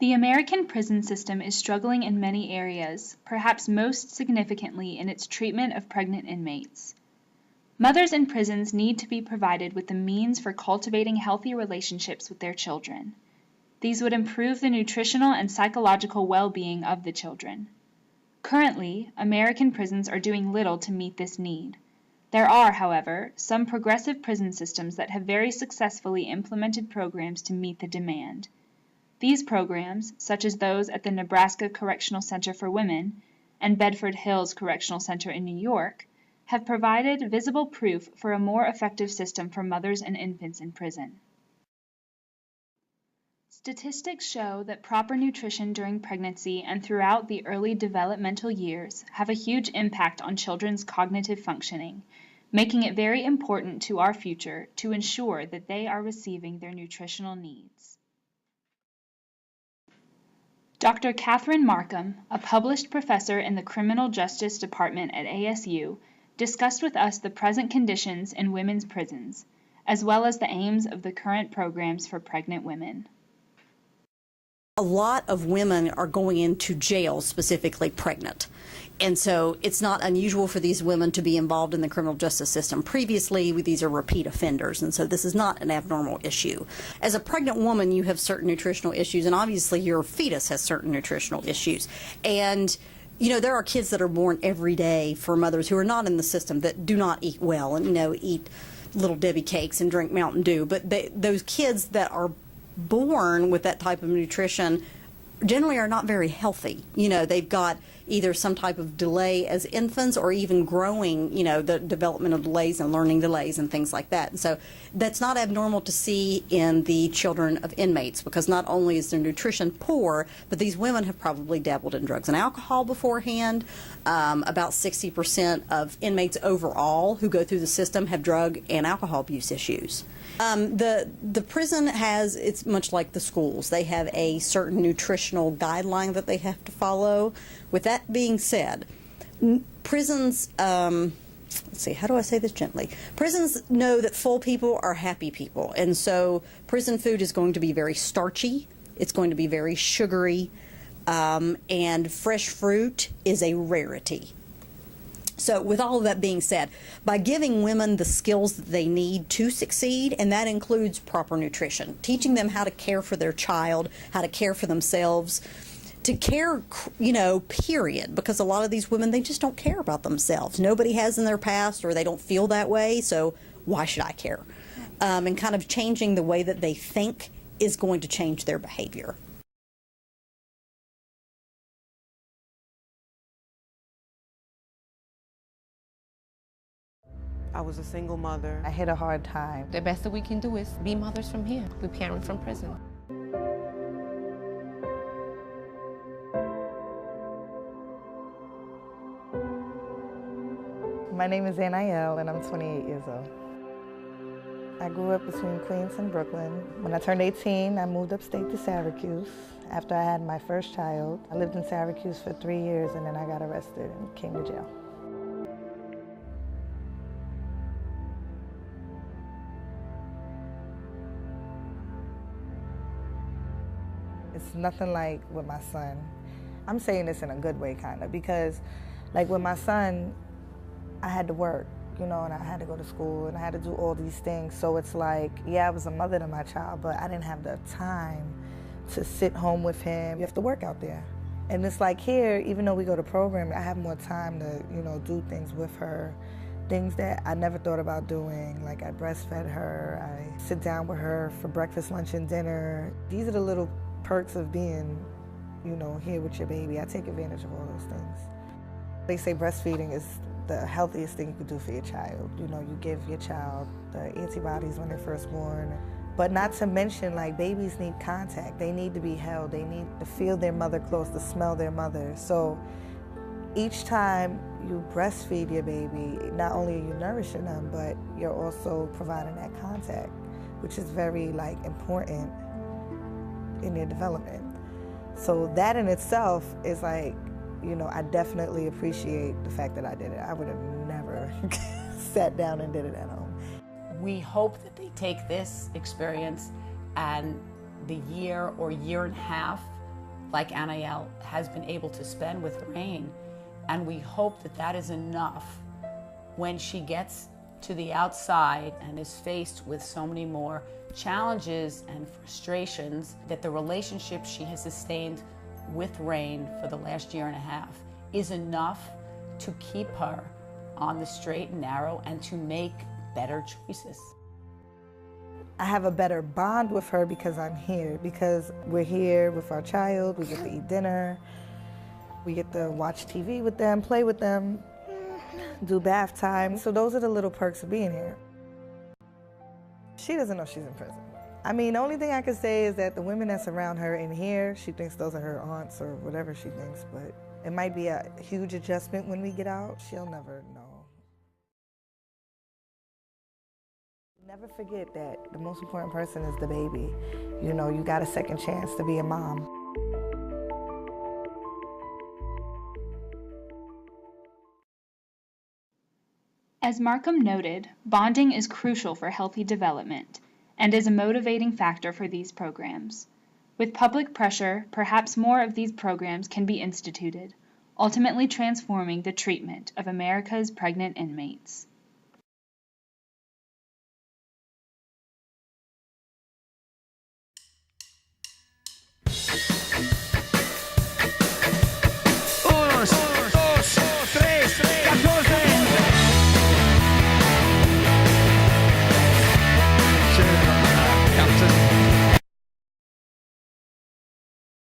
The American prison system is struggling in many areas, perhaps most significantly in its treatment of pregnant inmates. Mothers in prisons need to be provided with the means for cultivating healthy relationships with their children. These would improve the nutritional and psychological well-being of the children. Currently, American prisons are doing little to meet this need. There are, however, some progressive prison systems that have very successfully implemented programs to meet the demand. These programs, such as those at the Nebraska Correctional Center for Women and Bedford Hills Correctional Center in New York, have provided visible proof for a more effective system for mothers and infants in prison. Statistics show that proper nutrition during pregnancy and throughout the early developmental years have a huge impact on children's cognitive functioning, making it very important to our future to ensure that they are receiving their nutritional needs. Dr. Catherine Markham, a published professor in the Criminal Justice Department at ASU, discussed with us the present conditions in women's prisons, as well as the aims of the current programs for pregnant women. A lot of women are going into jail specifically pregnant. And so it's not unusual for these women to be involved in the criminal justice system. Previously, these are repeat offenders, and so this is not an abnormal issue. As a pregnant woman, you have certain nutritional issues, and obviously your fetus has certain nutritional issues. And you know, there are kids that are born every day for mothers who are not in the system that do not eat well and, eat Little Debbie cakes and drink Mountain Dew. But those kids that are born with that type of nutrition generally are not very healthy. They've got either some type of delay as infants or even growing, the developmental delays and learning delays and things like that. And so that's not abnormal to see in the children of inmates, because not only is their nutrition poor, but these women have probably dabbled in drugs and alcohol beforehand. About 60% of inmates overall who go through the system have drug and alcohol abuse issues. The prison it's much like the schools. They have a certain nutritional guideline that they have to follow. With that being said, prisons, let's see, how do I say this gently? Prisons know that full people are happy people, and so prison food is going to be very starchy, it's going to be very sugary, and fresh fruit is a rarity. So with all of that being said, by giving women the skills that they need to succeed, and that includes proper nutrition, teaching them how to care for their child, how to care for themselves, to care, period, because a lot of these women, they just don't care about themselves. Nobody has in their past, or they don't feel that way, so why should I care? And kind of changing the way that they think is going to change their behavior. I was a single mother. I had a hard time. The best that we can do is be mothers from here. We parent from prison. My name is Anael, and I'm 28 years old. I grew up between Queens and Brooklyn. When I turned 18, I moved upstate to Syracuse after I had my first child. I lived in Syracuse for 3 years, and then I got arrested and came to jail. It's nothing like with my son. I'm saying this in a good way, kind of, because like with my son, I had to work, and I had to go to school, and I had to do all these things. So it's like, yeah, I was a mother to my child, but I didn't have the time to sit home with him. You have to work out there. And it's like here, even though we go to program, I have more time to, do things with her, things that I never thought about doing. Like I breastfed her, I sit down with her for breakfast, lunch, and dinner. These are the little perks of being, here with your baby. I take advantage of all those things. They say breastfeeding is the healthiest thing you could do for your child. You give your child the antibodies when they're first born. But not to mention, like, babies need contact. They need to be held. They need to feel their mother close, to smell their mother. So each time you breastfeed your baby, not only are you nourishing them, but you're also providing that contact, which is very, important in their development. So that in itself is like, I definitely appreciate the fact that I did it. I would have never sat down and did it at home. We hope that they take this experience and the year or year and a half like Anael has been able to spend with Rain. And we hope that that is enough when she gets to the outside and is faced with so many more challenges and frustrations, that the relationship she has sustained with Rain for the last year and a half is enough to keep her on the straight and narrow and to make better choices. I have a better bond with her because I'm here, because we're here with our child, we get to eat dinner, we get to watch TV with them, play with them, do bath time. So those are the little perks of being here. She doesn't know she's in prison. I mean, the only thing I can say is that the women that surround her in here, she thinks those are her aunts or whatever she thinks, but it might be a huge adjustment when we get out. She'll never know. Never forget that the most important person is the baby. You know, you got a second chance to be a mom. As Markham noted, bonding is crucial for healthy development and is a motivating factor for these programs. With public pressure, perhaps more of these programs can be instituted, ultimately transforming the treatment of America's pregnant inmates.